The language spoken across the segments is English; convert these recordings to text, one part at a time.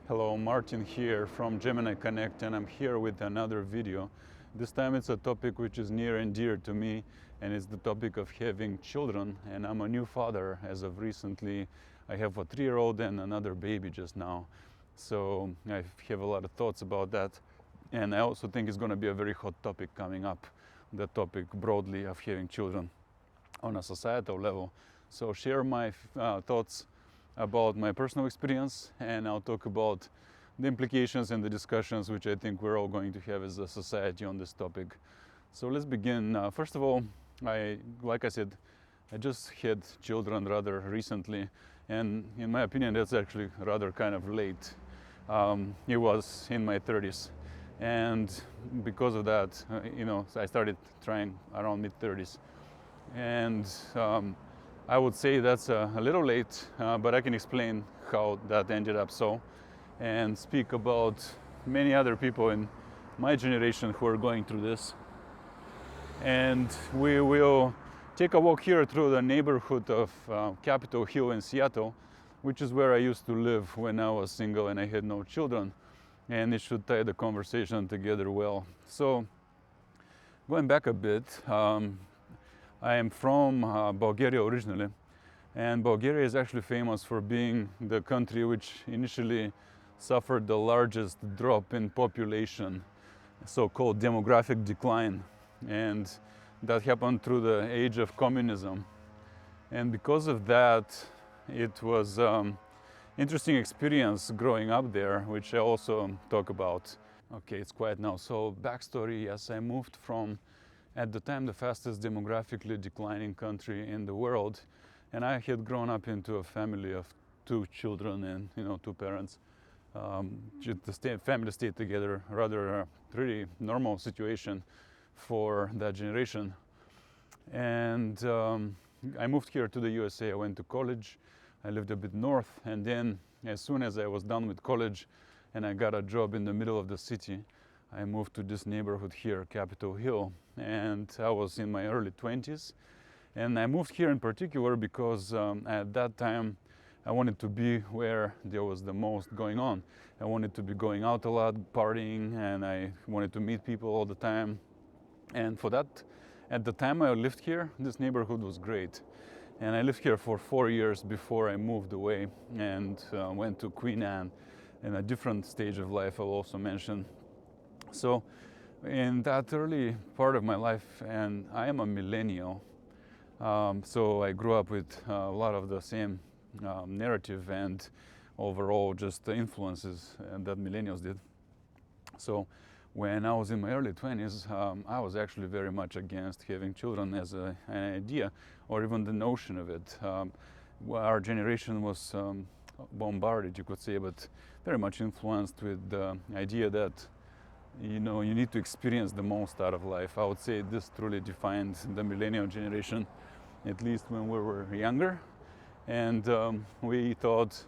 Hello, Martin here from Gemini Connect, and I'm here with another video. This time it's a topic which is near and dear to me, and it's the topic of having children. And I'm a new father as of recently. I have a 3-year-old and another baby just now. So I have a lot of thoughts about that. And I also think it's going to be a very hot topic coming up, the topic broadly of having children on a societal level. So share my thoughts about my personal experience, and I'll talk about the implications and the discussions which I think we're all going to have as a society on this topic. So let's begin. First of all, like I said, I just had children rather recently, and in my opinion that's actually rather kind of late. It was in my 30s, and because of that, I started trying around mid-30s, and I would say that's a little late, but I can explain how that ended up so, and speak about many other people in my generation who are going through this. And we will take a walk here through the neighborhood of Capitol Hill in Seattle, which is where I used to live when I was single and I had no children, and it should tie the conversation together well. So going back a bit, I am from Bulgaria originally, and Bulgaria is actually famous for being the country which initially suffered the largest drop in population, so-called demographic decline, and that happened through the age of communism. And because of that, it was interesting experience growing up there, which I also talk about. Okay, it's quiet now. So backstory, yes, I moved from, at the time, the fastest demographically declining country in the world, and I had grown up into a family of 2 children and 2 parents. The family stayed together, rather a pretty normal situation for that generation. And I moved here to the USA. I went to college. I lived a bit north, and then as soon as I was done with college and I got a job in the middle of the city, I moved to this neighborhood here, Capitol Hill, and I was in my early 20s. And I moved here in particular because at that time I wanted to be where there was the most going on. I wanted to be going out a lot, partying, and I wanted to meet people all the time. And for that, at the time I lived here, this neighborhood was great. And I lived here for 4 years before I moved away and went to Queen Anne in a different stage of life, I'll also mention. So in that early part of my life, and I am a millennial, so I grew up with a lot of the same narrative and overall just the influences that millennials did. So when I was in my early 20s, I was actually very much against having children as an idea, or even the notion of it. Our generation was bombarded, you could say, but very much influenced with the idea that you need to experience the most out of life. I would say this truly defined the millennial generation, at least when we were younger. And we thought,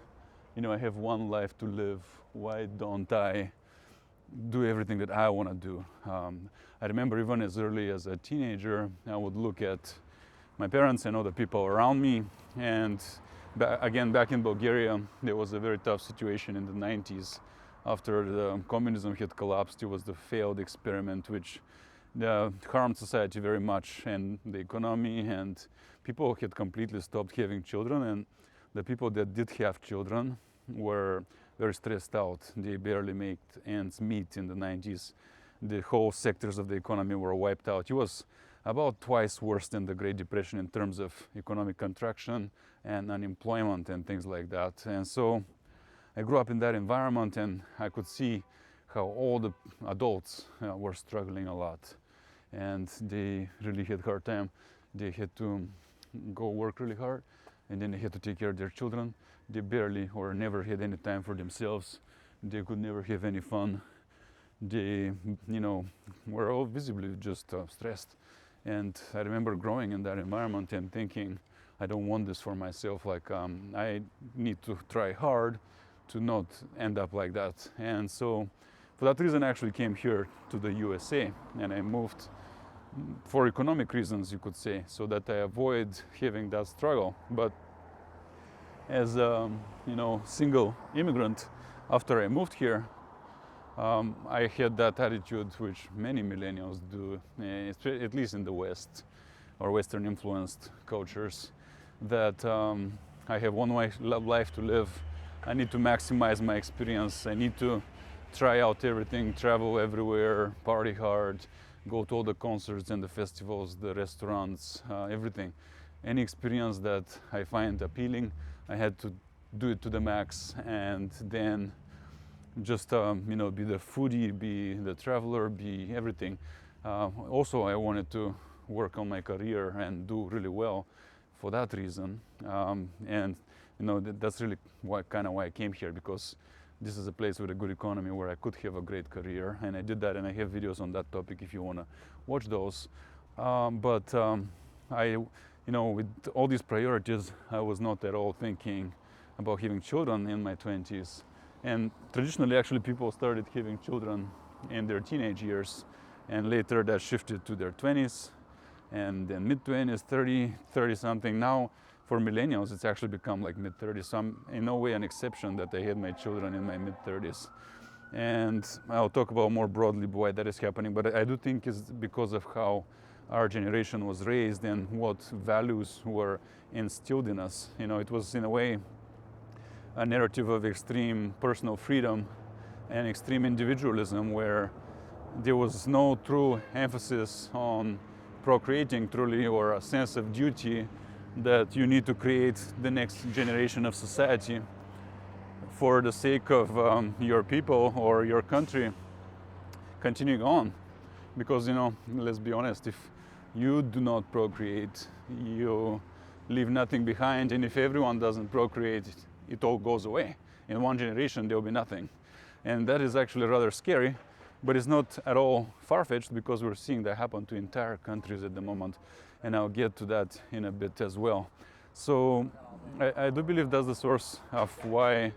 I have one life to live. Why don't I do everything that I want to do? I remember even as early as a teenager, I would look at my parents and other people around me. And again, back in Bulgaria, there was a very tough situation in the 90s. After the communism had collapsed, it was the failed experiment which harmed society very much, and the economy, and people had completely stopped having children, and the people that did have children were very stressed out. They barely made ends meet in the 90s. The whole sectors of the economy were wiped out. It was about twice worse than the Great Depression in terms of economic contraction and unemployment and things like that. And so I grew up in that environment, and I could see how all the adults were struggling a lot, and they really had a hard time. They had to go work really hard, and then they had to take care of their children. They barely or never had any time for themselves. They could never have any fun. They, were all visibly just stressed. And I remember growing in that environment and thinking, I don't want this for myself. I need to try hard to not end up like that. And so for that reason, I actually came here to the USA, and I moved for economic reasons, you could say, so that I avoid having that struggle. But as a single immigrant, after I moved here, I had that attitude which many millennials do, at least in the West or Western influenced cultures, that I have one life to live. I need to maximize my experience. I need to try out everything, travel everywhere, party hard, go to all the concerts and the festivals, the restaurants, everything. Any experience that I find appealing, I had to do it to the max, and then just be the foodie, be the traveler, be everything. Also, I wanted to work on my career and do really well for that reason, and that's really why I came here, because this is a place with a good economy where I could have a great career, and I did that, and I have videos on that topic if you want to watch those. With all these priorities, I was not at all thinking about having children in my 20s. And traditionally, actually, people started having children in their teenage years, and later that shifted to their 20s, and then mid-20s, 30-something. Now, for millennials, it's actually become like mid-30s. So I'm in no way an exception that I had my children in my mid-30s. And I'll talk about more broadly why that is happening, but I do think it's because of how our generation was raised and what values were instilled in us. It was, in a way, a narrative of extreme personal freedom and extreme individualism, where there was no true emphasis on procreating truly, or a sense of duty that you need to create the next generation of society for the sake of your people or your country continuing on. Because, let's be honest, if you do not procreate, you leave nothing behind, and if everyone doesn't procreate, it all goes away. In one generation, there will be nothing. And that is actually rather scary, but it's not at all far-fetched, because we're seeing that happen to entire countries at the moment. And I'll get to that in a bit as well. So I do believe that's the source of why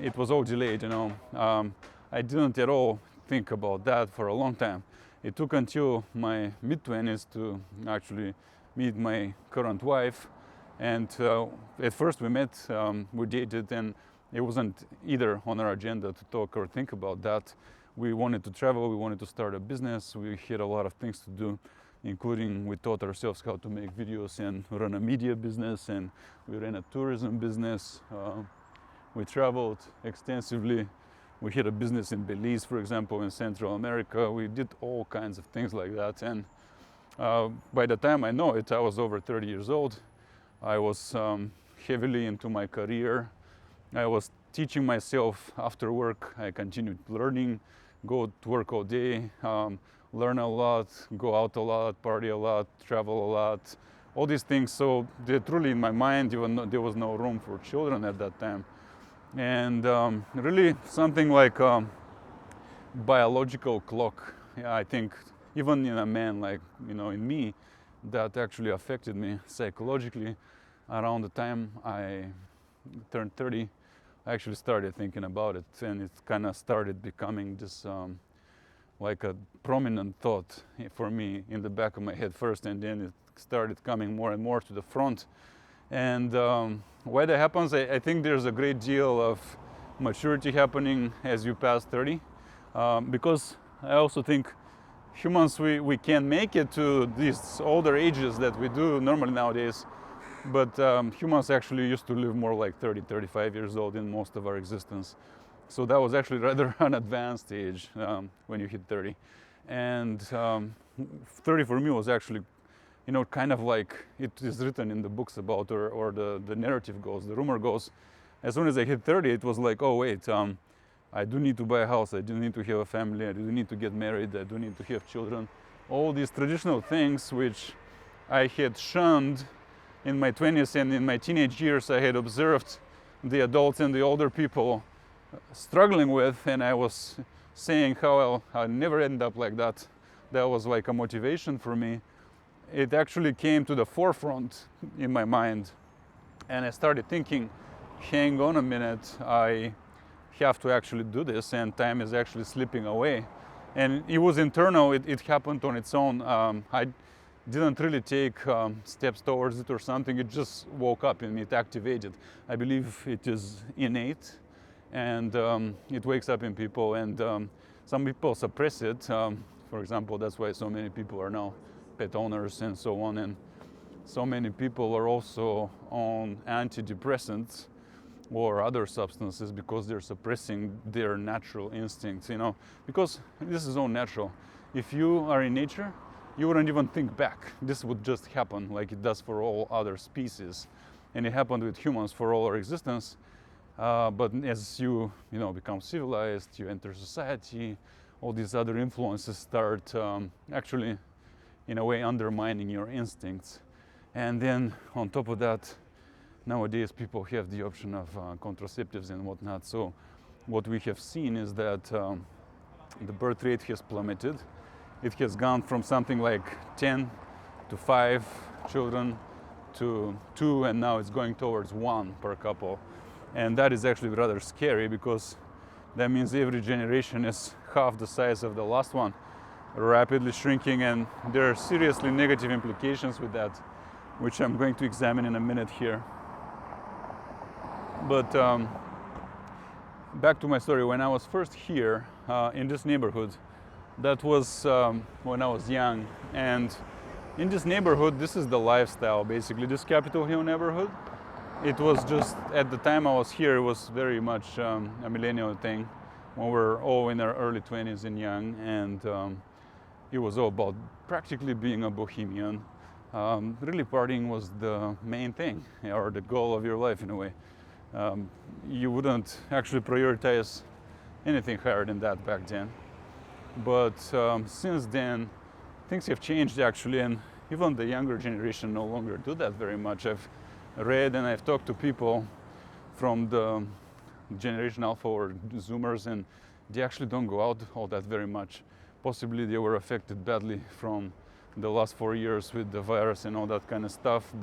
it was all delayed. I didn't at all think about that for a long time. It took until my mid-20s to actually meet my current wife. And at first we met, we dated, and it wasn't either on our agenda to talk or think about that. We wanted to travel, we wanted to start a business, we had a lot of things to do, including we taught ourselves how to make videos and run a media business, and we ran a tourism business. We traveled extensively. We had a business in Belize, for example, in Central America. We did all kinds of things like that. And by the time I know it, I was over 30 years old. I was heavily into my career. I was teaching myself after work. I continued learning, go to work all day, learn a lot, go out a lot, party a lot, travel a lot, all these things. So truly in my mind, there was no room for children at that time. And really something like a biological clock, I think, even in a man like, in me, that actually affected me psychologically. Around the time I turned 30, I actually started thinking about it, and it kind of started becoming this like a prominent thought for me in the back of my head first, and then it started coming more and more to the front. And why that happens, I think there's a great deal of maturity happening as you pass 30, because I also think humans, we can make it to these older ages that we do normally nowadays, but humans actually used to live more like 30, 35 years old in most of our existence. So that was actually rather an advanced age when you hit 30. And 30 for me was actually, kind of like it is written in the books about, or the narrative goes, the rumor goes, as soon as I hit 30, it was like, oh wait, I do need to buy a house, I do need to have a family, I do need to get married, I do need to have children. All these traditional things which I had shunned in my 20s, and in my teenage years I had observed the adults and the older people struggling with, and I was saying how I'll never end up like that. That was like a motivation for me. It actually came to the forefront in my mind, and I started thinking, hang on a minute, I have to actually do this, and time is actually slipping away. And it was internal, it happened on its own. I didn't really take steps towards it or something, it just woke up in me, it activated. I believe it is innate, and it wakes up in people, and some people suppress it. For example, that's why so many people are now pet owners and so on, and so many people are also on antidepressants or other substances because they're suppressing their natural instincts, you know, because this is all natural. If you are in nature, you wouldn't even think back. This would just happen like it does for all other species. And it happened with humans for all our existence. But as you become civilized, you enter society, all these other influences start actually, in a way, undermining your instincts. And then on top of that, nowadays people have the option of contraceptives and whatnot. So what we have seen is that the birth rate has plummeted. It has gone from something like 10 to 5 children to 2, and now it's going towards 1 per couple. And that is actually rather scary, because that means every generation is half the size of the last one, rapidly shrinking, and there are seriously negative implications with that, which I'm going to examine in a minute here. But back to my story. When I was first here in this neighborhood, that was when I was young, and in this neighborhood, this is the lifestyle, basically, this Capitol Hill neighborhood. It was just, at the time I was here, it was very much a millennial thing, when we're all in our early 20s and young, and it was all about practically being a bohemian. Really partying was the main thing, or the goal of your life in a way. You wouldn't actually prioritize anything higher than that back then. But since then, things have changed actually, and even the younger generation no longer do that very much. I've read and I've talked to people from the Generation Alpha or Zoomers, and they actually don't go out all that very much. Possibly they were affected badly from the last 4 years with the virus and all that kind of stuff.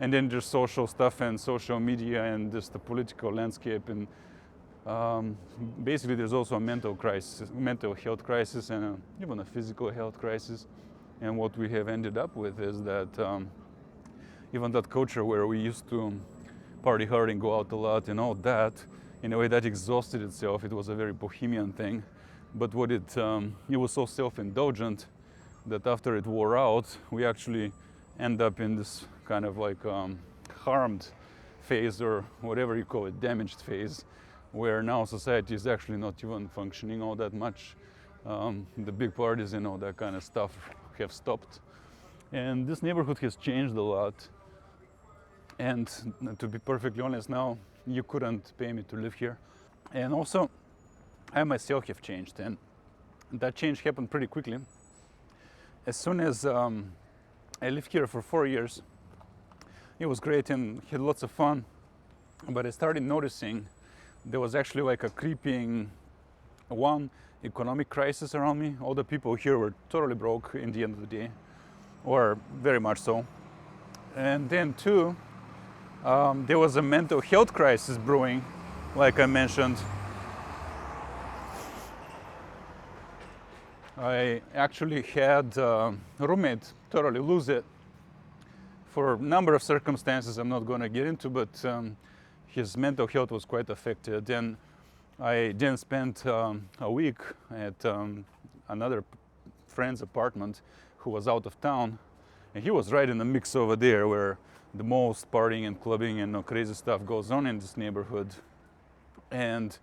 And then there's social stuff and social media and just the political landscape, and basically there's also a mental health crisis, and even a physical health crisis. And what we have ended up with is that even that culture where we used to party hard and go out a lot and all that, in a way that exhausted itself. It was a very bohemian thing, but what it was so self-indulgent that after it wore out, we actually end up in this kind of like harmed phase, or whatever you call it, damaged phase, where now society is actually not even functioning all that much. The big parties and all that kind of stuff have stopped. And this neighborhood has changed a lot. And to be perfectly honest, now you couldn't pay me to live here. And also, I myself have changed, and that change happened pretty quickly. As soon as I lived here for 4 years, it was great and had lots of fun, but I started noticing there was actually like a creeping economic crisis around me. All the people here were totally broke in the end of the day, or very much so. And then 2, there was a mental health crisis brewing, like I mentioned. I actually had a roommate totally lose it for a number of circumstances I'm not going to get into, but his mental health was quite affected. And I then spent a week at another friend's apartment who was out of town, and he was right in the mix over there where the most partying and clubbing and crazy stuff goes on in this neighborhood. And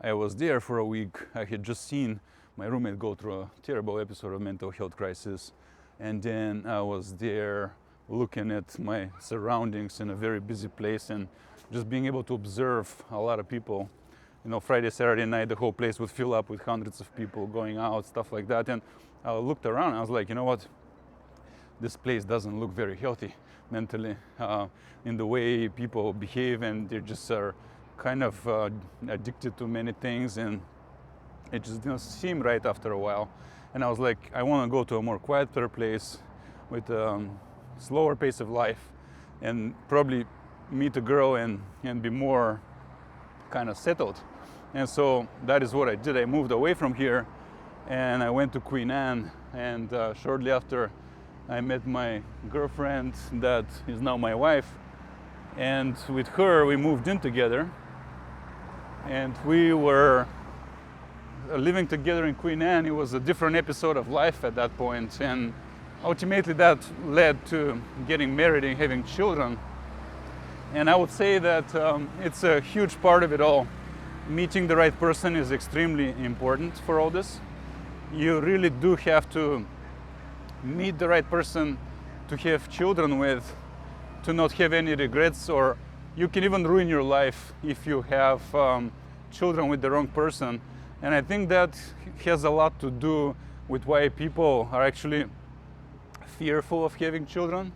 I was there for a week. I had just seen my roommate go through a terrible episode of mental health crisis, and then I was there looking at my surroundings in a very busy place and just being able to observe a lot of people. Friday, Saturday night, the whole place would fill up with hundreds of people going out, stuff like that. And I looked around and I was like, you know what? This place doesn't look very healthy mentally, in the way people behave, and they just are kind of addicted to many things, and it just didn't seem right after a while. And I was like, I want to go to a more quieter place with a slower pace of life, and probably meet a girl and be more kind of settled. And so that is what I did. I moved away from here and I went to Queen Anne, and shortly after I met my girlfriend that is now my wife, and with her we moved in together. and we were living together in Queen Anne. It was a different episode of life at that point, and ultimately that led to getting married and having children. And I would say that it's a huge part of it all. Meeting the right person is extremely important for all this. You really do have to meet the right person to have children with, to not have any regrets, or you can even ruin your life if you have children with the wrong person. And I think that has a lot to do with why people are actually fearful of having children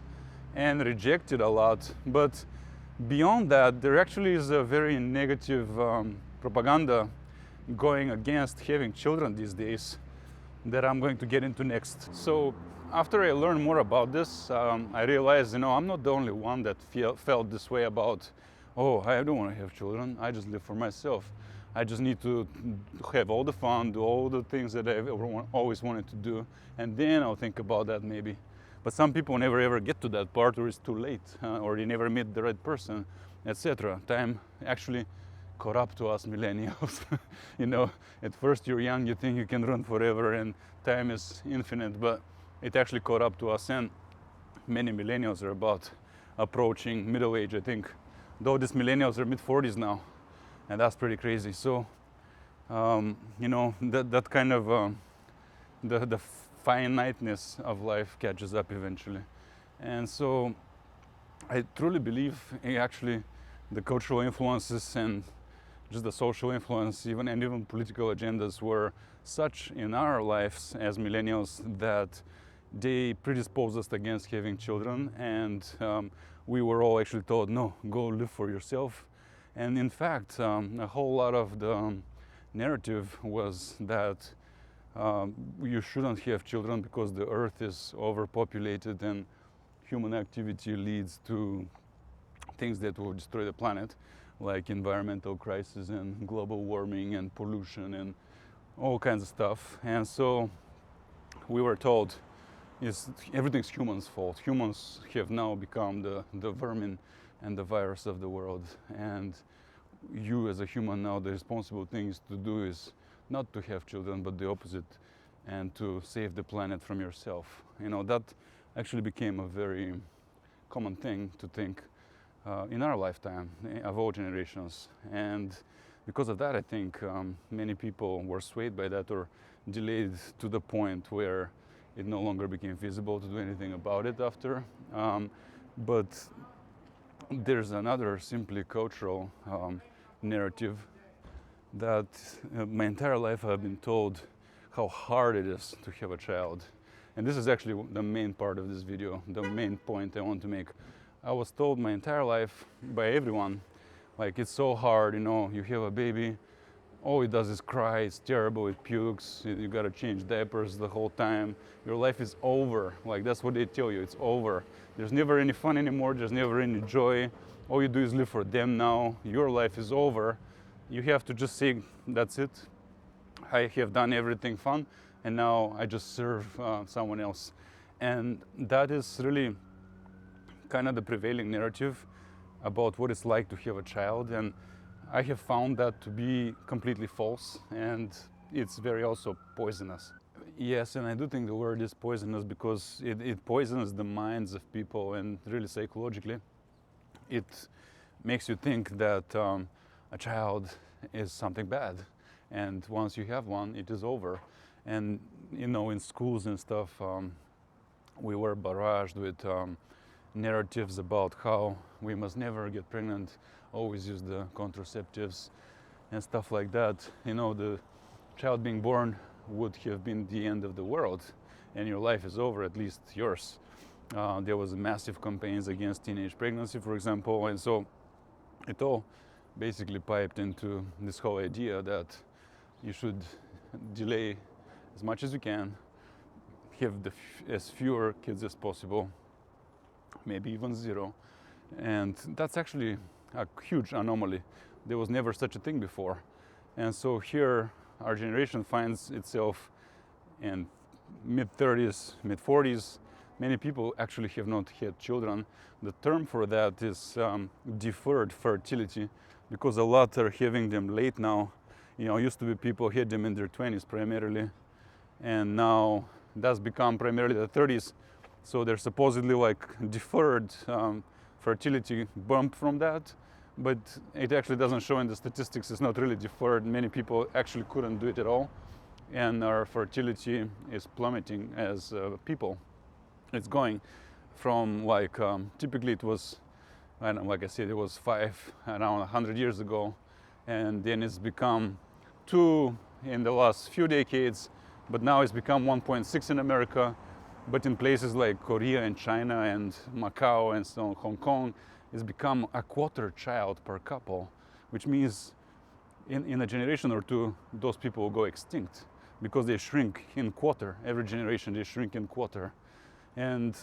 and reject it a lot. But beyond that, there actually is a very negative propaganda going against having children these days that I'm going to get into next. So after I learned more about this, I realized, I'm not the only one that felt this way about, oh, I don't want to have children, I just live for myself. I just need to have all the fun, do all the things that I've always wanted to do, and then I'll think about that maybe. But some people never ever get to that part, or it's too late, or they never meet the right person, etc. Time actually caught up to us millennials. At first you're young, you think you can run forever, and time is infinite, but it actually caught up to us, and many millennials are about approaching middle age, I think. Though these millennials are mid-40s now, and that's pretty crazy. So, that kind of the finiteness of life catches up eventually. And so I truly believe actually the cultural influences and just the social influence, even political agendas were such in our lives as millennials that they predispose us against having children, and we were all actually told, no, go live for yourself. And in fact, a whole lot of the narrative was that you shouldn't have children because the earth is overpopulated and human activity leads to things that will destroy the planet, like environmental crisis and global warming and pollution and all kinds of stuff. And so we were told everything's humans' fault. Humans have now become the vermin and the virus of the world, and you as a human now, the responsible things to do is not to have children, but the opposite, and to save the planet from yourself. That actually became a very common thing to think in our lifetime, of all generations. And because of that, I think many people were swayed by that, or delayed to the point where it no longer became feasible to do anything about it after. But there's another simply cultural narrative that my entire life I've been told how hard it is to have a child. And this is actually the main part of this video, the main point I want to make. I was told my entire life by everyone, like, it's so hard, you have a baby, all it does is cry, it's terrible, it pukes, you gotta change diapers the whole time, your life is over. Like, that's what they tell you, it's over. There's never any fun anymore, there's never any joy, all you do is live for them now, your life is over. You have to just say, that's it, I have done everything fun, and now I just serve someone else. And that is really kind of the prevailing narrative about what it's like to have a child, and I have found that to be completely false, and it's very also poisonous. Yes, and I do think the word is poisonous because it poisons the minds of people, and really psychologically it makes you think that a child is something bad, and once you have one, it is over. And in schools and stuff, we were barraged with narratives about how we must never get pregnant, always use the contraceptives and stuff like that. The child being born would have been the end of the world, and your life is over, at least yours. There was massive campaigns against teenage pregnancy, for example, and so it all basically piped into this whole idea that you should delay as much as you can, have as fewer kids as possible, maybe even zero. And that's actually a huge anomaly. There was never such a thing before. And so here our generation finds itself in mid-30s, mid-40s. Many people actually have not had children. The term for that is deferred fertility. because a lot are having them late now. Used to be people had them in their 20s primarily, and now that's become primarily the 30s. So there's supposedly like deferred fertility bump from that, but it actually doesn't show in the statistics. It's not really deferred. Many people actually couldn't do it at all, and our fertility is plummeting as people. It's going from like typically it was, I don't know, like I said, it was 5 around 100 years ago, and then it's become 2 in the last few decades, but now it's become 1.6 in America. But in places like Korea and China and Macau and so on, Hong Kong, it's become a quarter child per couple, which means in a generation or two, those people will go extinct because they shrink in quarter. Every generation they shrink in quarter. And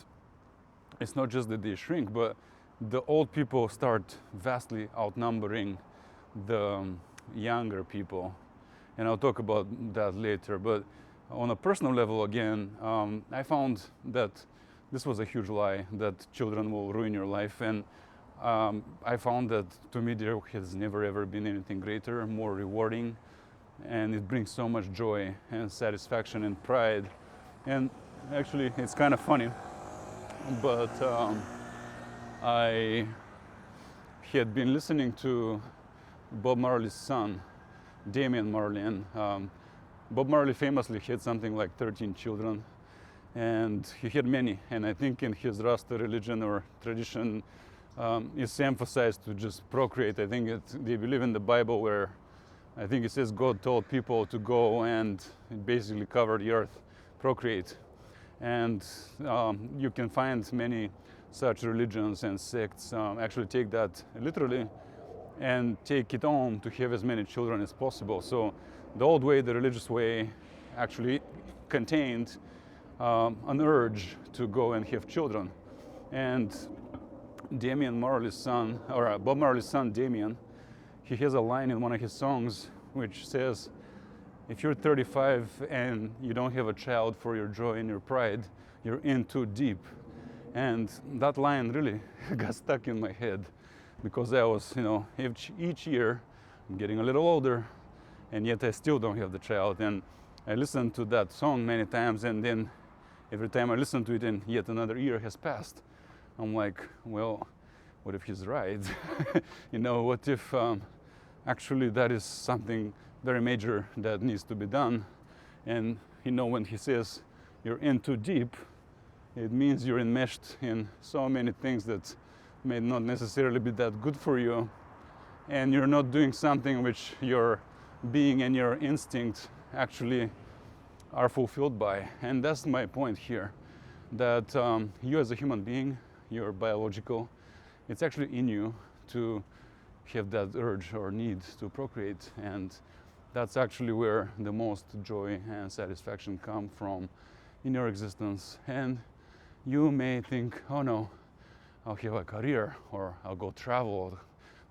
it's not just that they shrink, but the old people start vastly outnumbering the younger people. And I'll talk about that later. But on a personal level, again, I found that this was a huge lie, that children will ruin your life. And I found that to me there has never ever been anything greater, more rewarding, and it brings so much joy and satisfaction and pride. And actually, it's kind of funny, but I had been listening to Bob Marley's son, Damian Marley, and Bob Marley famously had something like 13 children, and he had many. And I think in his Rasta religion or tradition, it's emphasized to just procreate. I think they believe in the Bible where I think it says God told people to go and basically cover the earth, procreate. And you can find many such religions and sects actually take that literally and take it on to have as many children as possible. So the old way, the religious way, actually contained an urge to go and have children. And Damian Marley's son, or Bob Marley's son, Damian, he has a line in one of his songs which says, if you're 35 and you don't have a child for your joy and your pride, you're in too deep. And that line really got stuck in my head because I was, each year I'm getting a little older, and yet I still don't have the child. And I listened to that song many times, and then every time I listen to it and yet another year has passed, I'm like, well, what if he's right? What if actually that is something very major that needs to be done? And when he says you're in too deep, it means you're enmeshed in so many things that may not necessarily be that good for you, and you're not doing something which your being and your instinct actually are fulfilled by. And that's my point here, that you as a human being, you're biological, it's actually in you to have that urge or need to procreate, and that's actually where the most joy and satisfaction come from in your existence. And you may think, oh no, I'll have a career, or I'll go travel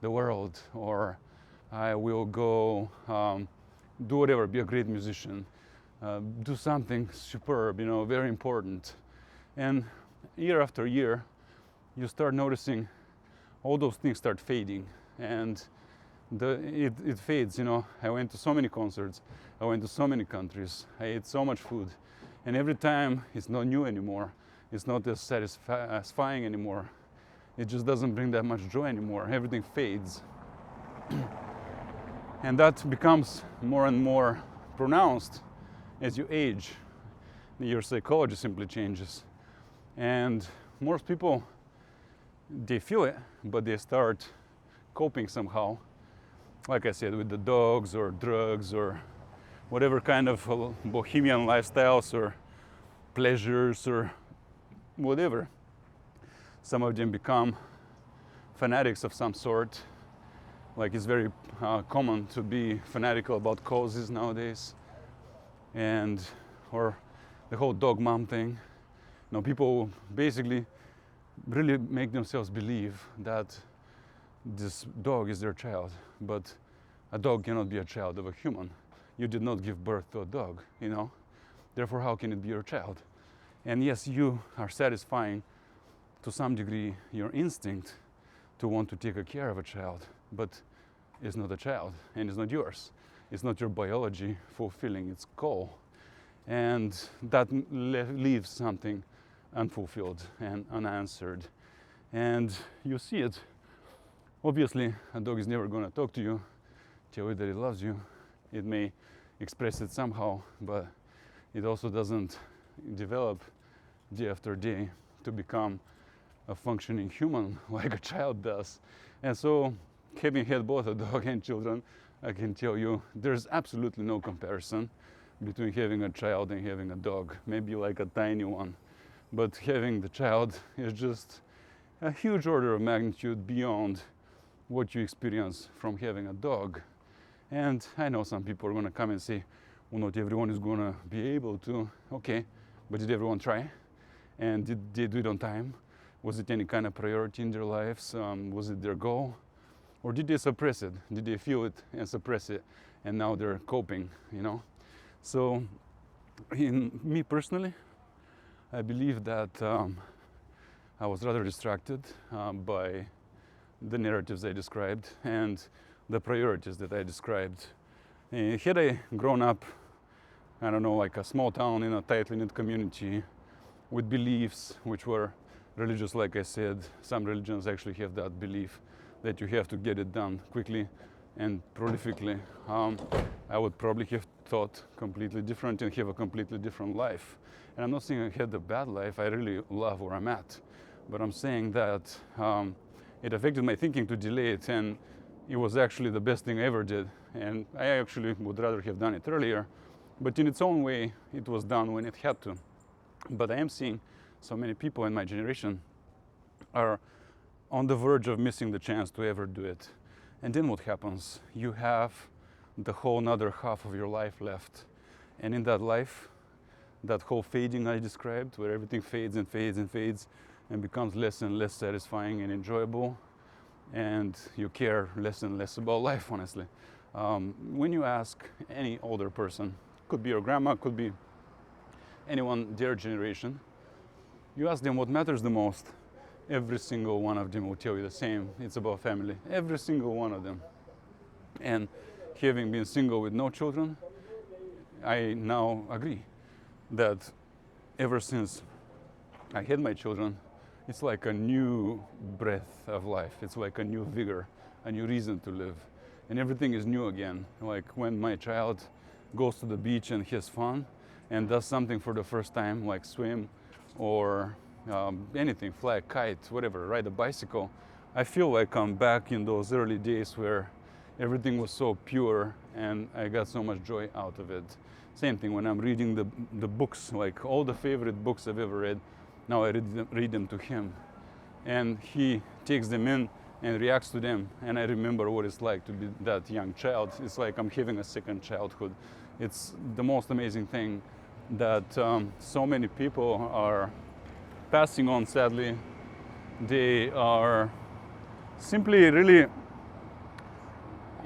the world, or I will go do whatever, be a great musician, do something superb, very important. And year after year, you start noticing all those things start fading, and it fades. I went to so many concerts, I went to so many countries, I ate so much food, and every time it's not new anymore, it's not as satisfying anymore, it just doesn't bring that much joy anymore, everything fades. And that becomes more and more pronounced as you age. Your psychology simply changes, and most people, they feel it, but they start coping somehow, like I said, with the dogs or drugs or whatever kind of bohemian lifestyles or pleasures or whatever. Some of them become fanatics of some sort. Like, it's very common to be fanatical about causes nowadays, and or the whole dog mom thing. People basically really make themselves believe that this dog is their child, but a dog cannot be a child of a human. You did not give birth to a dog, Therefore, how can it be your child? And yes, you are satisfying to some degree your instinct to want to take care of a child, but is not a child and is not yours. It's not your biology fulfilling its goal. And that leaves something unfulfilled and unanswered. And you see it. Obviously, a dog is never going to talk to you, tell you that it loves you. It may express it somehow, but it also doesn't develop day after day to become a functioning human like a child does. And so, having had both a dog and children, I can tell you there's absolutely no comparison between having a child and having a dog, maybe like a tiny one. But having the child is just a huge order of magnitude beyond what you experience from having a dog. And I know some people are going to come and say, well, not everyone is going to be able to. Okay, but did everyone try? And did they do it on time? Was it any kind of priority in their lives? Was it their goal? Or did they suppress it? Did they feel it and suppress it? And now they're coping, you know? So, in me personally, I believe that I was rather distracted by the narratives I described and the priorities that I described. Had I grown up, I don't know, like a small town in a tightly knit community with beliefs which were religious, like I said, some religions actually have that belief that you have to get it done quickly and prolifically, I would probably have thought completely different and have a completely different life. And I'm not saying I had a bad life, I really love where I'm at. But I'm saying that it affected my thinking to delay it, and it was actually the best thing I ever did. And I actually would rather have done it earlier, but in its own way, it was done when it had to. But I am seeing so many people in my generation are on the verge of missing the chance to ever do it. And then what happens? You have the whole another half of your life left. And in that life, that whole fading I described, where everything fades and fades and fades and becomes less and less satisfying and enjoyable, and you care less and less about life, honestly. When you ask any older person, could be your grandma, could be anyone their generation, you ask them what matters the most, every single one of them will tell you the same. It's about family. Every single one of them. And having been single with no children, I now agree that ever since I had my children, it's like a new breath of life. It's like a new vigor, a new reason to live. And everything is new again. Like when my child goes to the beach and has fun and does something for the first time, like swim or anything, fly a kite, whatever, ride a bicycle, I feel like I'm back in those early days where everything was so pure and I got so much joy out of it. Same thing when I'm reading the books, like all the favorite books I've ever read, now I read them to him. And he takes them in and reacts to them. And I remember what it's like to be that young child. It's like I'm having a second childhood. It's the most amazing thing that so many people are passing on, sadly. They are simply really,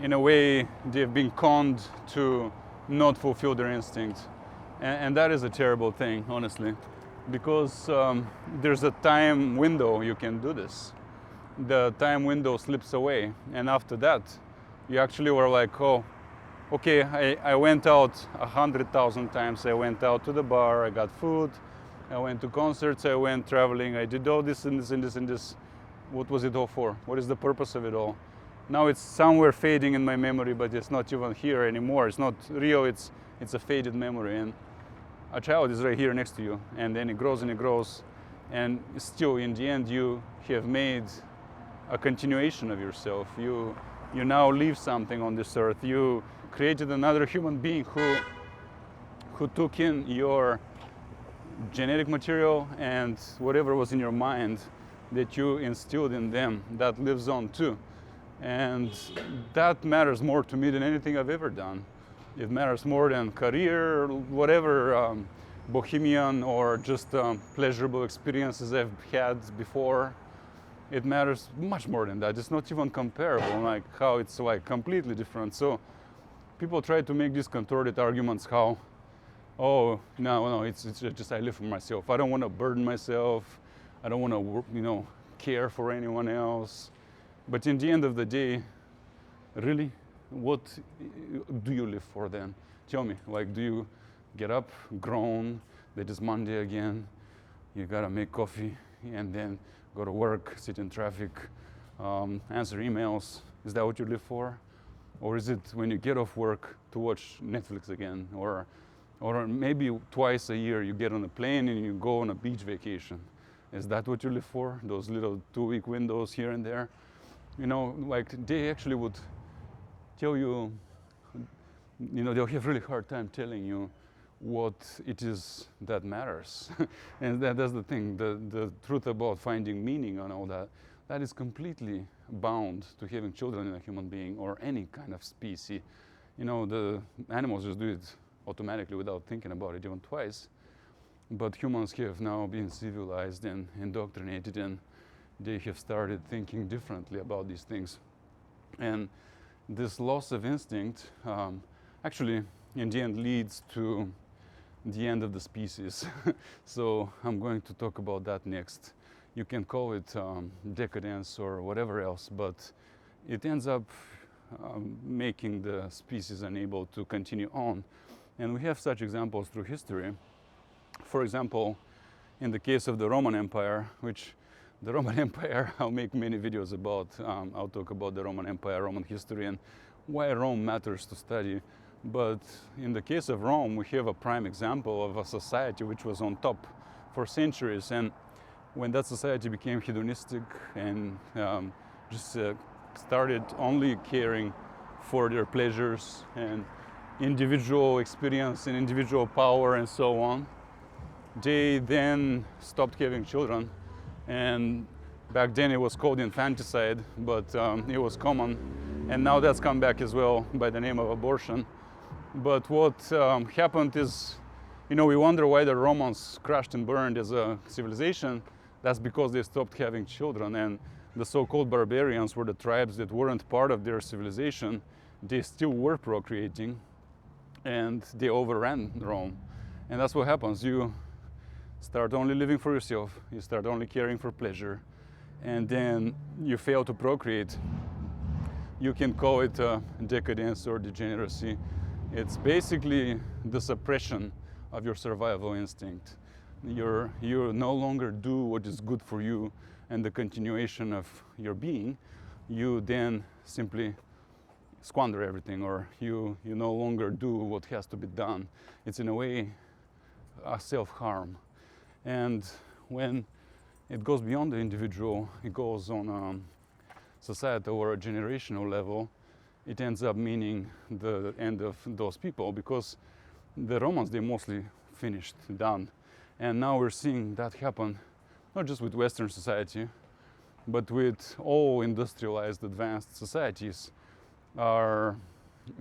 in a way, they've been conned to not fulfill their instinct. And that is a terrible thing, honestly, because there's a time window you can do this. The time window slips away, and after that, you actually were like, oh, okay, I went out 100,000 times. I went out to the bar, I got food, I went to concerts, I went traveling, I did all this and this and this and this. What was it all for? What is the purpose of it all? Now it's somewhere fading in my memory, but it's not even here anymore. It's not real, it's a faded memory. And a child is right here next to you, and then it grows, and still in the end you have made a continuation of yourself. You now leave something on this earth. You created another human being who took in your genetic material and whatever was in your mind that you instilled in them, that lives on too. And that matters more to me than anything I've ever done. It matters more than career, whatever bohemian or just pleasurable experiences I've had before. It matters much more than that. It's not even comparable, like how it's like completely different. So people try to make these contorted arguments how, oh, no, it's just I live for myself. I don't want to burden myself. I don't want to, care for anyone else. But in the end of the day, really, what do you live for then? Tell me, like, do you get up, groan, that is Monday again, you gotta make coffee, and then go to work, sit in traffic, answer emails? Is that what you live for? Or is it when you get off work to watch Netflix again? Or maybe twice a year you get on a plane and you go on a beach vacation. Is that what you live for? Those little 2-week windows here and there? You know, like they actually would tell you, you know, they'll have really hard time telling you what it is that matters. And that's the thing, the truth about finding meaning and all that, that is completely bound to having children in a human being or any kind of species. You know, the animals just do it automatically without thinking about it even twice. But humans have now been civilized and indoctrinated, and they have started thinking differently about these things. And this loss of instinct actually in the end leads to the end of the species. So I'm going to talk about that next. You can call it decadence or whatever else, but it ends up making the species unable to continue on. And we have such examples through history. For example, in the case of the Roman Empire, which the Roman Empire, I'll make many videos about. I'll talk about the Roman Empire, Roman history, and why Rome matters to study. But in the case of Rome, we have a prime example of a society which was on top for centuries. And when that society became hedonistic and just started only caring for their pleasures and individual experience and individual power and so on, they then stopped having children. And back then it was called infanticide, but it was common. And now that's come back as well by the name of abortion. But what happened is, you know, we wonder why the Romans crashed and burned as a civilization. That's because they stopped having children. And the so-called barbarians were the tribes that weren't part of their civilization. They still were procreating, and they overran Rome. And that's what happens. You start only living for yourself. You start only caring for pleasure. And then you fail to procreate. You can call it decadence or degeneracy. It's basically the suppression of your survival instinct. You no longer do what is good for you and the continuation of your being. You then simply squander everything, or you no longer do what has to be done. It's in a way a self-harm. And when it goes beyond the individual, it goes on a societal or a generational level, it ends up meaning the end of those people, because the Romans, they mostly finished, done. And now we're seeing that happen, not just with Western society, but with all industrialized, advanced societies. Our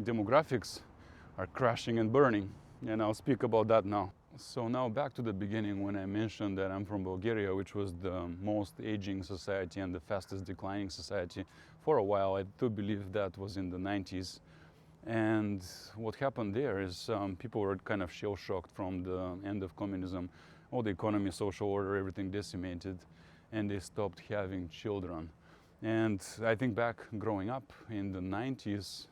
demographics are crashing and burning, and I'll speak about that now. So now back to the beginning, when I mentioned that I'm from Bulgaria, which was the most aging society and the fastest declining society for a while. I do believe that was in the 90s. And what happened there is people were kind of shell-shocked from the end of communism. All the economy, social order, everything decimated, and they stopped having children. And I think back growing up in the 90s,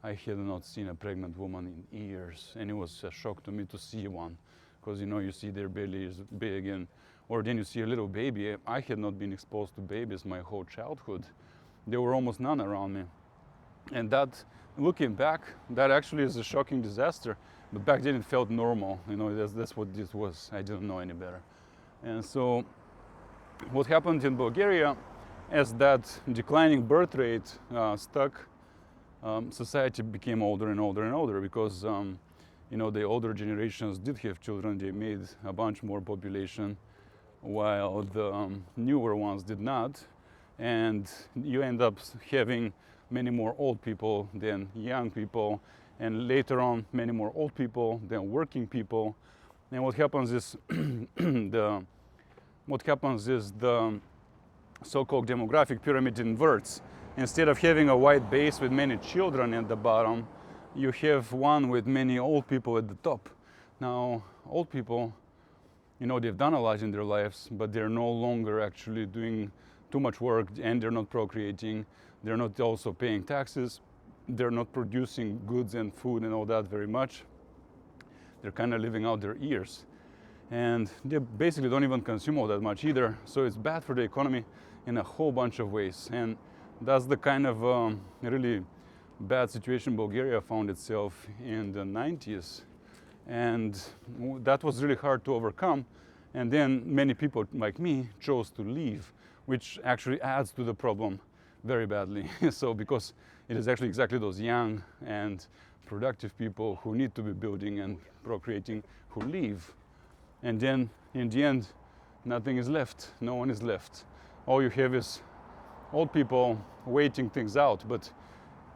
I had not seen a pregnant woman in years, and it was a shock to me to see one, because you know, you see their belly is big, and or then you see a little baby. I had not been exposed to babies my whole childhood. There were almost none around me. And that, looking back, that actually is a shocking disaster. But back then it felt normal. You know, that's what this was. I didn't know any better. And so what happened in Bulgaria, as that declining birth rate stuck, society became older and older and older, because you know, the older generations did have children. They made a bunch more population, while the newer ones did not. And you end up having many more old people than young people, and later on many more old people than working people. And what happens is the so-called demographic pyramid inverts. Instead of having a wide base with many children at the bottom, you have one with many old people at the top. Now, old people, you know, they've done a lot in their lives, but they're no longer actually doing too much work, and they're not procreating. They're not also paying taxes. they're not producing goods and food and all that very much. They're kind of living out their years. And they basically don't even consume all that much either. So it's bad for the economy in a whole bunch of ways. And that's the kind of really bad situation Bulgaria found itself in the 90s. And that was really hard to overcome. And then many people like me chose to leave, which actually adds to the problem very badly. So because it is actually exactly those young and productive people who need to be building and procreating who leave. And then in the end, nothing is left. No one is left. All you have is old people waiting things out, but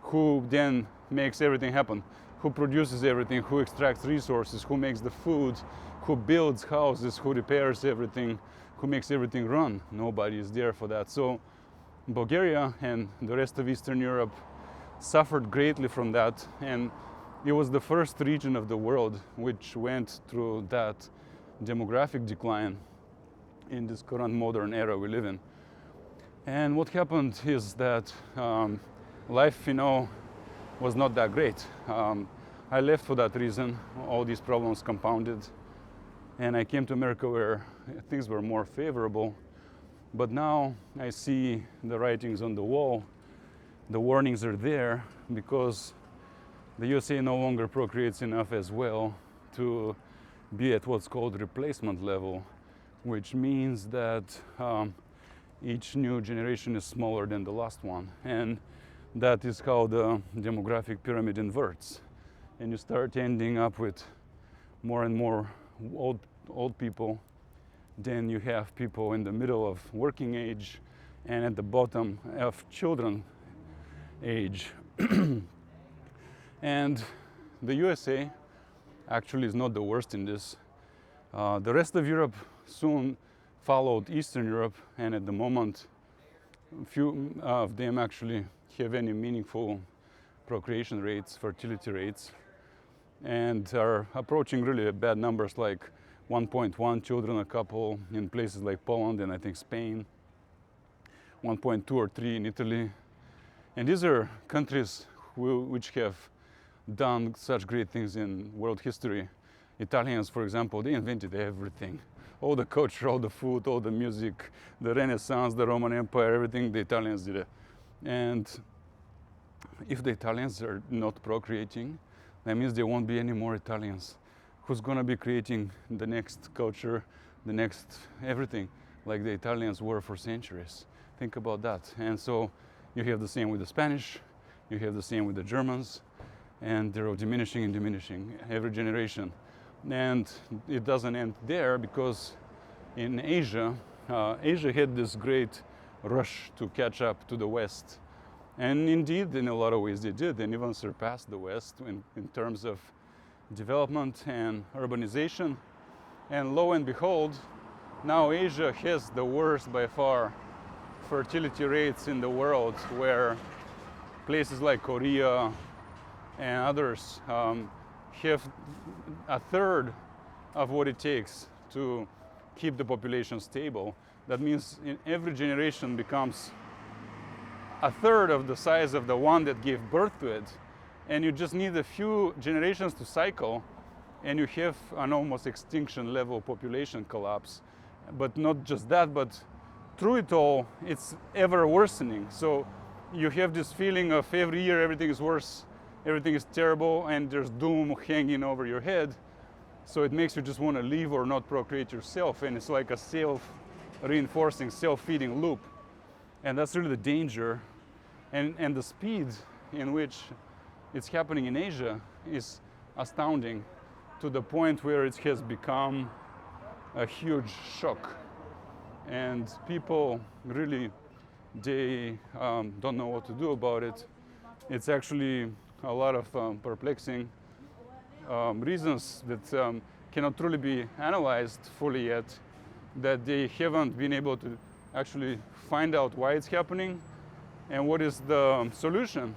who then makes everything happen? Who produces everything? Who extracts resources? Who makes the food? Who builds houses? Who repairs everything? Who makes everything run? Nobody is there for that. So Bulgaria and the rest of Eastern Europe suffered greatly from that. And it was the first region of the world which went through that demographic decline in this current modern era we live in. And what happened is that life, was not that great. I left for that reason. All these problems compounded. And I came to America where things were more favorable. But now I see the writings on the wall. The warnings are there because the USA no longer procreates enough as well to be at what's called replacement level, which means that each new generation is smaller than the last one. And that is how the demographic pyramid inverts. And you start ending up with more and more old people. Then you have people in the middle of working age and at the bottom of children age. And the USA actually is not the worst in this. The rest of Europe soon followed Eastern Europe, and at the moment few of them actually have any meaningful procreation rates, fertility rates, and are approaching really bad numbers like 1.1 children a couple in places like Poland and I think Spain, 1.2 or 3 in Italy. And these are countries which have done such great things in world history. Italians, for example, they invented everything. All the culture, all the food, all the music, the Renaissance, the Roman Empire, everything, the Italians did it. And if the Italians are not procreating, that means there won't be any more Italians. Who's gonna be creating the next culture, the next everything, like the Italians were for centuries? Think about that. And so you have the same with the Spanish, you have the same with the Germans, and they're diminishing and diminishing every generation. And it doesn't end there, because in Asia, Asia had this great rush to catch up to the West. And indeed, in a lot of ways they did, and even surpassed the West in terms of development and urbanization. And lo and behold, now Asia has the worst by far fertility rates in the world, where places like Korea and others have a third of what it takes to keep the population stable. That means in every generation becomes a third of the size of the one that gave birth to it. And you just need a few generations to cycle, and you have an almost extinction level population collapse. But not just that, but through it all, it's ever worsening. So you have this feeling of every year everything is worse, everything is terrible, and there's doom hanging over your head. So it makes you just want to leave or not procreate yourself, and it's like a self-reinforcing, self-feeding loop. And that's really the danger. And the speed in which it's happening in Asia is astounding, to the point where it has become a huge shock. And people really, they don't know what to do about it. It's actually a lot of perplexing reasons that cannot truly be analyzed fully yet, that they haven't been able to actually find out why it's happening and what is the solution.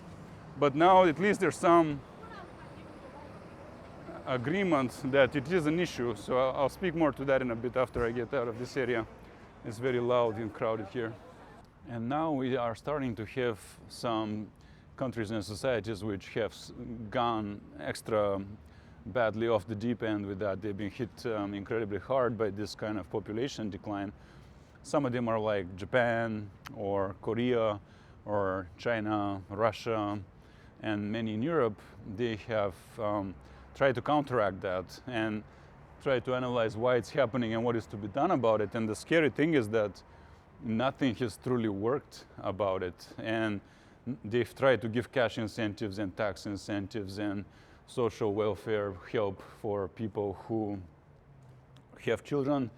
But now at least there's some agreement that it is an issue. So I'll speak more to that in a bit after I get out of this area. It's very loud and crowded here. And now we are starting to have some countries and societies which have gone extra badly off the deep end with that. They've been hit incredibly hard by this kind of population decline. Some of them are like Japan or Korea or China, Russia, and many in Europe. They have tried to counteract that and try to analyze why it's happening and what is to be done about it. And the scary thing is that nothing has truly worked about it. And they've tried to give cash incentives and tax incentives and social welfare help for people who have children,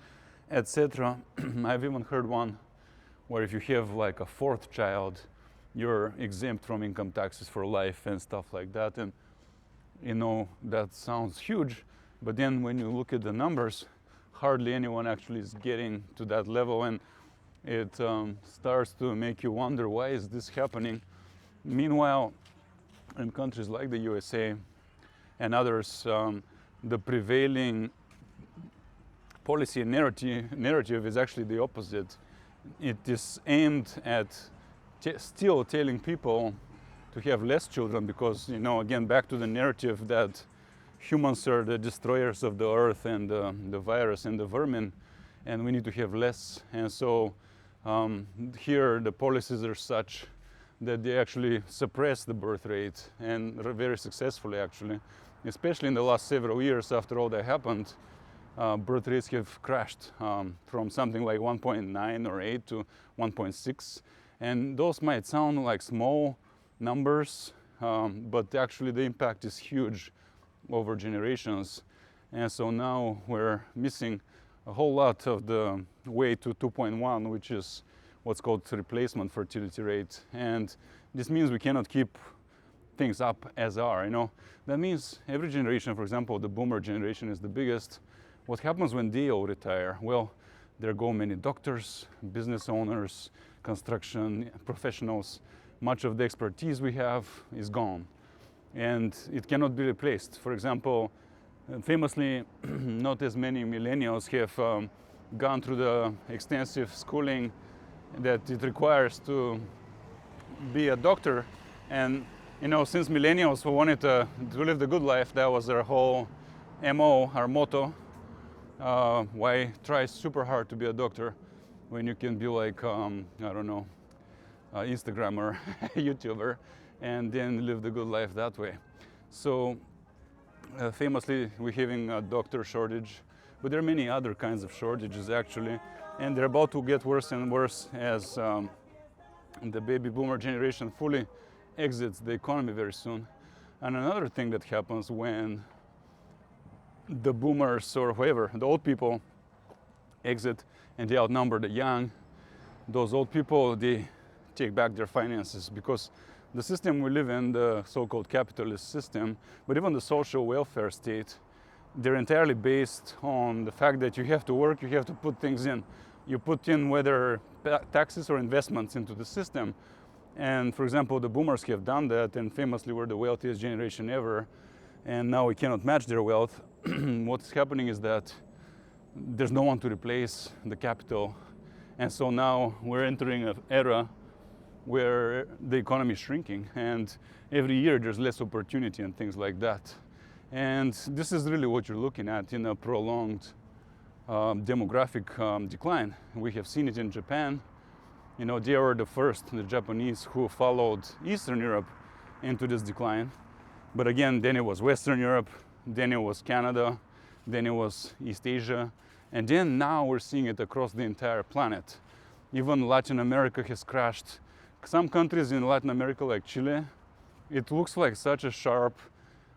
etc. I've even heard one where if you have like a fourth child, you're exempt from income taxes for life and stuff like that. And you know, that sounds huge, but then when you look at the numbers, hardly anyone actually is getting to that level, and it starts to make you wonder, why is this happening? Meanwhile, in countries like the USA and others, the prevailing policy narrative is actually the opposite. It is aimed at still telling people to have less children because, you know, again, back to the narrative that humans are the destroyers of the earth and the virus and the vermin, and we need to have less. And so here the policies are such that they actually suppress the birth rate, and very successfully actually, especially in the last several years after all that happened. Birth rates have crashed from something like 1.9 or 8 to 1.6. And those might sound like small numbers, but actually the impact is huge over generations. And so now we're missing a whole lot of the way to 2.1, which is what's called replacement fertility rate. And this means we cannot keep things up as are, you know. That means every generation, for example, the boomer generation is the biggest. What happens when they all retire? Well, there go many doctors, business owners, construction professionals. Much of the expertise we have is gone, and it cannot be replaced. For example, famously, not as many millennials have gone through the extensive schooling that it requires to be a doctor. And you know, since millennials wanted to live the good life, that was their whole MO, our motto. Why try super hard to be a doctor when you can be like, I don't know, Instagrammer, YouTuber, and then live the good life that way. So famously, we're having a doctor shortage, but there are many other kinds of shortages actually, and they're about to get worse and worse as the baby boomer generation fully exits the economy very soon. And another thing that happens when the boomers or whoever, the old people, exit and they outnumber the young, those old people, they take back their finances, because the system we live in, the so-called capitalist system, but even the social welfare state, they're entirely based on the fact that you have to work, you have to put things in. You put in whether taxes or investments into the system. And for example, the boomers have done that, and famously were the wealthiest generation ever, and now we cannot match their wealth. What's happening is that there's no one to replace the capital. And so now we're entering an era where the economy is shrinking, and every year there's less opportunity and things like that. And this is really what you're looking at in a prolonged demographic decline. We have seen it in Japan. You know, they were the first, the Japanese, who followed Eastern Europe into this decline. But again, then it was Western Europe, then it was Canada, then it was East Asia, and then now we're seeing it across the entire planet. Even Latin America has crashed. Some countries in Latin America, like Chile, it looks like such a sharp,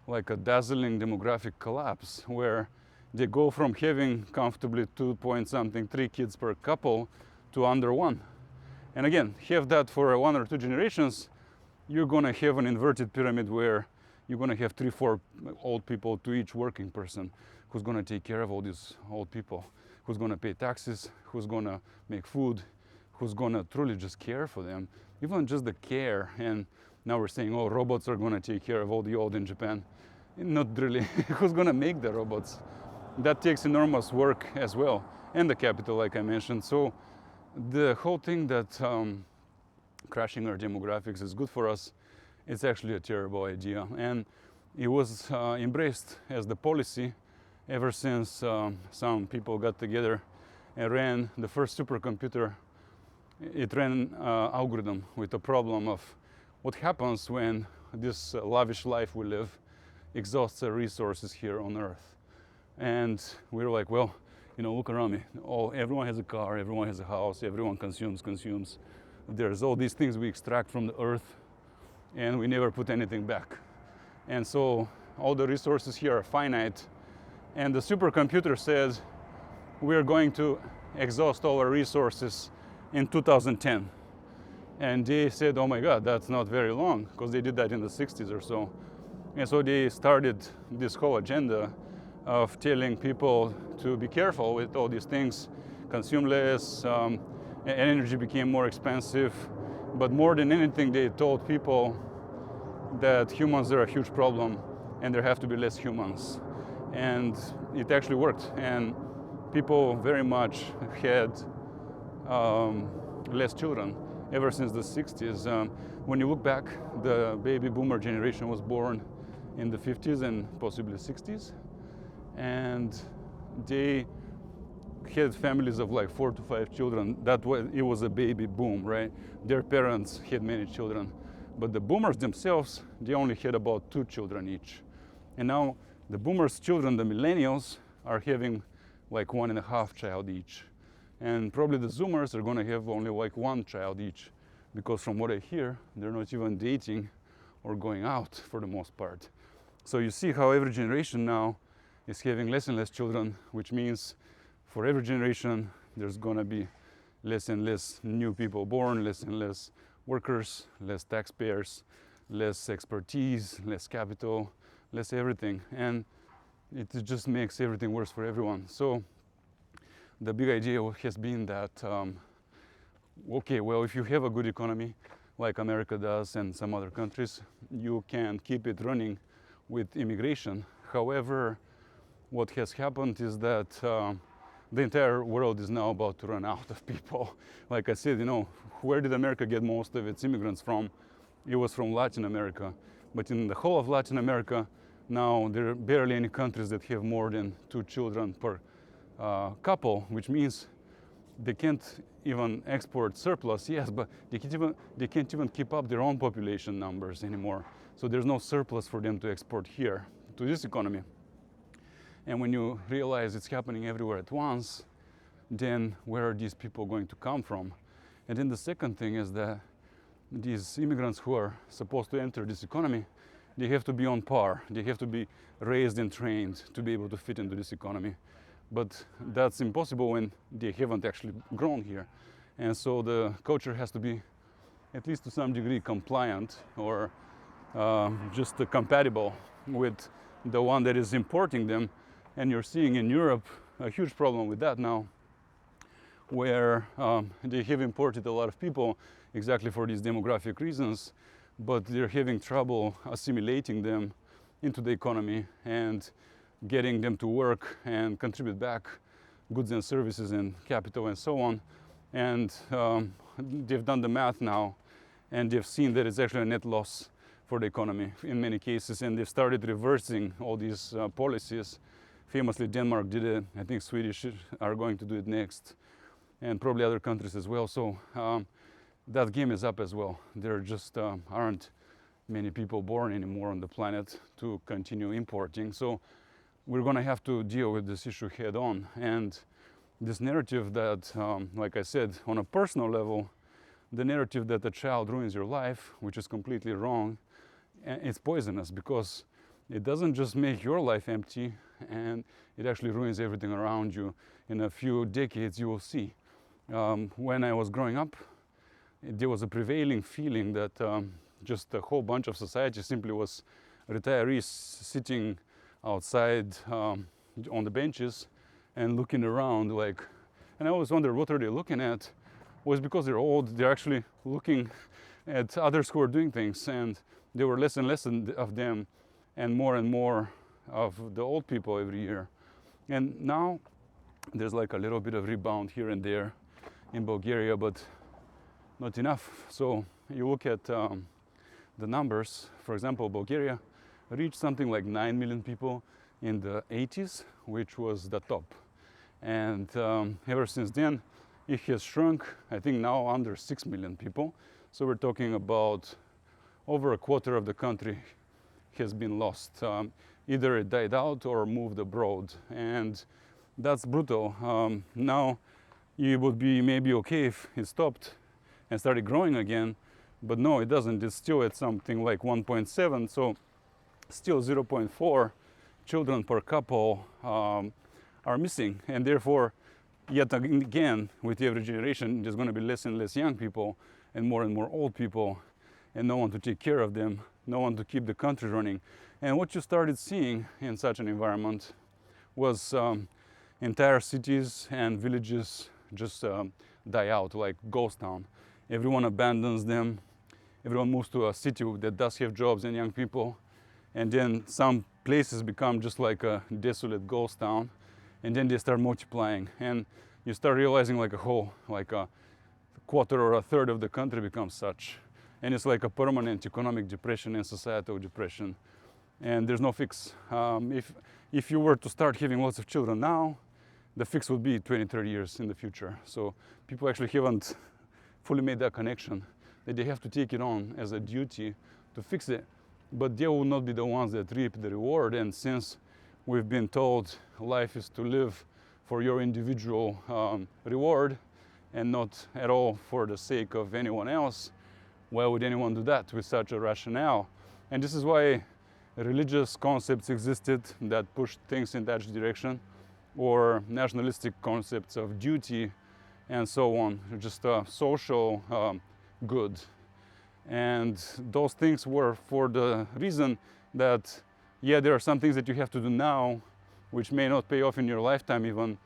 like a dazzling demographic collapse, where they go from having comfortably 3 kids per couple to under 1. And again, have that for 1 or 2 generations, you're gonna have an inverted pyramid where you're gonna have 3-4 old people to each working person. Who's gonna take care of all these old people? Who's gonna pay taxes? Who's gonna make food? Who's gonna truly just care for them? Even just the care. And now we're saying, oh, robots are gonna take care of all the old in Japan. Not really. Who's gonna make the robots? That takes enormous work as well, and the capital, like I mentioned. So the whole thing that crashing our demographics is good for us it's actually a terrible idea. And it was embraced as the policy ever since some people got together and ran the first supercomputer. It ran algorithm with the problem of what happens when this lavish life we live exhausts the resources here on Earth. And we were like, well, you know, look around me. Everyone has a car, everyone has a house, everyone consumes. There's all these things we extract from the Earth, and we never put anything back. And so all the resources here are finite. And the supercomputer says we're going to exhaust all our resources in 2010. And they said, oh my God, that's not very long, because they did that in the 60s or so. And so they started this whole agenda of telling people to be careful with all these things, consume less, energy became more expensive. But more than anything, they told people that humans are a huge problem and there have to be less humans. And it actually worked. And people very much had less children ever since the 60s. When you look back, the baby boomer generation was born in the 50s and possibly 60s. And they had families of like 4 to 5 children. It was a baby boom, right? Their parents had many children. But the boomers themselves, they only had about 2 children each. And now the boomers' children, the millennials, are having like 1.5 child each. And probably the Zoomers are going to have only like 1 child each, because from what I hear, they're not even dating or going out for the most part. So you see how every generation now is having less and less children, which means for every generation, there's going to be less and less new people born, less and less workers, less taxpayers, less expertise, less capital, less everything. And it just makes everything worse for everyone. So the big idea has been that, okay, well, if you have a good economy, like America does and some other countries, you can keep it running with immigration. However, what has happened is that the entire world is now about to run out of people. Like I said, you know, where did America get most of its immigrants from? It was from Latin America. But in the whole of Latin America, now there are barely any countries that have more than 2 children per couple, which means they can't even export surplus, yes, but they can't even keep up their own population numbers anymore. So there's no surplus for them to export here to this economy. And when you realize it's happening everywhere at once, then where are these people going to come from? And then the second thing is that these immigrants who are supposed to enter this economy, they have to be on par. They have to be raised and trained to be able to fit into this economy. But that's impossible when they haven't actually grown here. And so the culture has to be, at least to some degree, compliant or just compatible with the one that is importing them. And you're seeing in Europe a huge problem with that now, where they have imported a lot of people exactly for these demographic reasons, but they're having trouble assimilating them into the economy and getting them to work and contribute back goods and services and capital and so on. And they've done the math now, and they've seen that it's actually a net loss for the economy in many cases, and they've started reversing all these policies. Famously, Denmark did it. I think Swedish are going to do it next, and probably other countries as well. So that game is up as well. There just aren't many people born anymore on the planet to continue importing. So we're going to have to deal with this issue head on. And this narrative that, like I said, on a personal level, the narrative that a child ruins your life, which is completely wrong, it's poisonous, because it doesn't just make your life empty, and it actually ruins everything around you. In a few decades, you will see. When I was growing up, there was a prevailing feeling that just a whole bunch of society simply was retirees sitting outside on the benches and looking around like, and I always wondered, what are they looking at? Was because they're old, they're actually looking at others who are doing things, and there were less and less of them and more of the old people every year. And now there's like a little bit of rebound here and there in Bulgaria, but not enough. So you look at the numbers. For example, Bulgaria reached something like 9 million people in the 80s, which was the top. And ever since then, it has shrunk, I think now under 6 million people. So we're talking about over a quarter of the country has been lost. Either it died out or moved abroad. And that's brutal. Now, it would be maybe okay if it stopped and started growing again, but no, it doesn't. It's still at something like 1.7, so still 0.4 children per couple are missing, and therefore, yet again, with every generation, there's going to be less and less young people and more old people, and no one to take care of them, no one to keep the country running. And what you started seeing in such an environment was entire cities and villages just die out like ghost town. Everyone abandons them. Everyone moves to a city that does have jobs and young people, and then some places become just like a desolate ghost town, and then they start multiplying, and you start realizing like a quarter or a third of the country becomes such, and it's like a permanent economic depression and societal depression, and there's no fix. If you were to start having lots of children now, the fix would be 20-30 years in the future. So people actually haven't fully made that connection, that they have to take it on as a duty to fix it, but they will not be the ones that reap the reward. And since we've been told life is to live for your individual reward and not at all for the sake of anyone else, why would anyone do that with such a rationale? And this is why religious concepts existed that pushed things in that direction, or nationalistic concepts of duty and so on, just social good. And those things were for the reason that, yeah, there are some things that you have to do now which may not pay off in your lifetime even,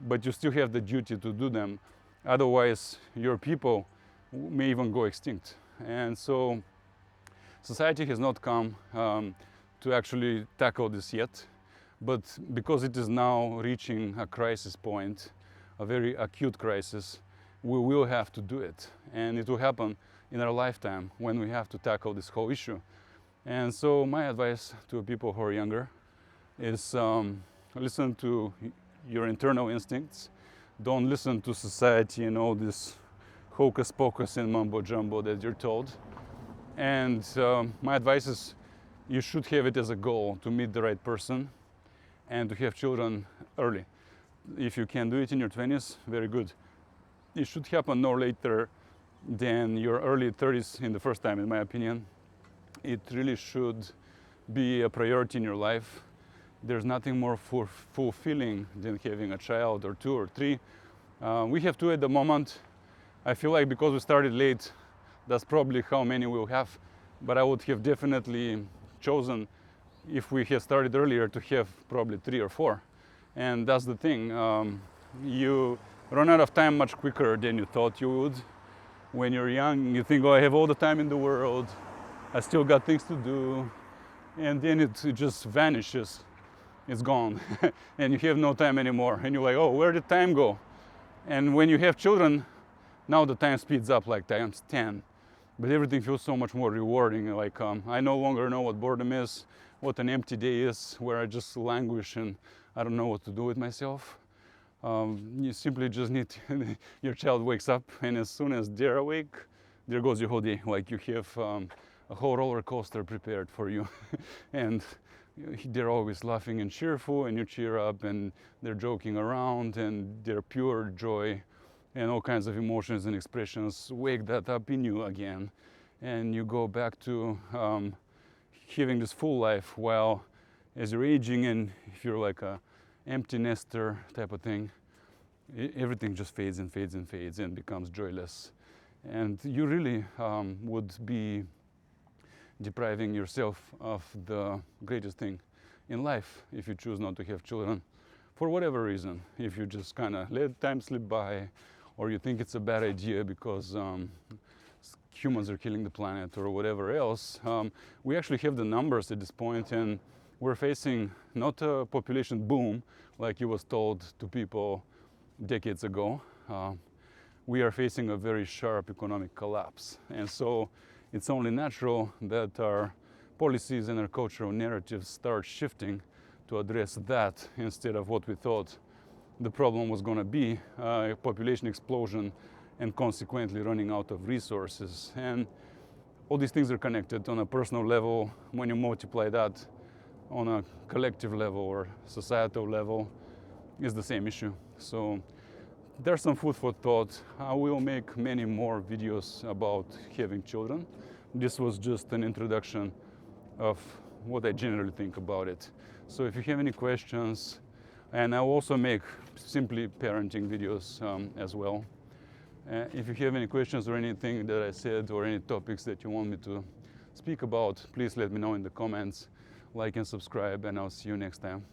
but you still have the duty to do them. Otherwise, your people may even go extinct. And so society has not come to actually tackle this yet. But because it is now reaching a crisis point, a very acute crisis, we will have to do it. And it will happen in our lifetime when we have to tackle this whole issue. And so my advice to people who are younger is listen to your internal instincts. Don't listen to society and all this hocus pocus and mumbo jumbo that you're told. And my advice is you should have it as a goal to meet the right person and to have children early. If you can do it in your 20s, very good. It should happen no later than your early 30s in the first time, in my opinion. It really should be a priority in your life. There's nothing more fulfilling than having a child or 2 or 3. We have 2 at the moment. I feel like because we started late, that's probably how many we'll have. But I would have definitely chosen, if we had started earlier, to have probably 3 or 4. And that's the thing. You run out of time much quicker than you thought you would. When you're young, you think, oh, I have all the time in the world. I still got things to do. And then it just vanishes. It's gone. And you have no time anymore. And you're like, oh, where did time go? And when you have children, now the time speeds up like times 10. But everything feels so much more rewarding. Like I no longer know what boredom is, what an empty day is, where I just languish and I don't know what to do with myself. You simply just need to, your child wakes up, and as soon as they're awake, there goes your whole day. Like you have a whole roller coaster prepared for you. And they're always laughing and cheerful, and you cheer up, and they're joking around, and they're pure joy. And all kinds of emotions and expressions wake that up in you again. And you go back to having this full life, while as you're aging, and if you're like a empty nester type of thing, everything just fades and fades and fades and becomes joyless. And you really would be depriving yourself of the greatest thing in life if you choose not to have children, for whatever reason. If you just kind of let time slip by, or you think it's a bad idea because humans are killing the planet or whatever else. We actually have the numbers at this point, and we're facing not a population boom like it was told to people decades ago. We are facing a very sharp economic collapse. And so it's only natural that our policies and our cultural narratives start shifting to address that instead of what we thought the problem was going to be, population explosion and consequently running out of resources. And all these things are connected on a personal level. When you multiply that on a collective level or societal level, it's the same issue. So there's some food for thought. I will make many more videos about having children. This was just an introduction of what I generally think about it. So if you have any questions, and I'll also make simply parenting videos as well. If you have any questions or anything that I said or any topics that you want me to speak about, please let me know in the comments. Like and subscribe, and I'll see you next time.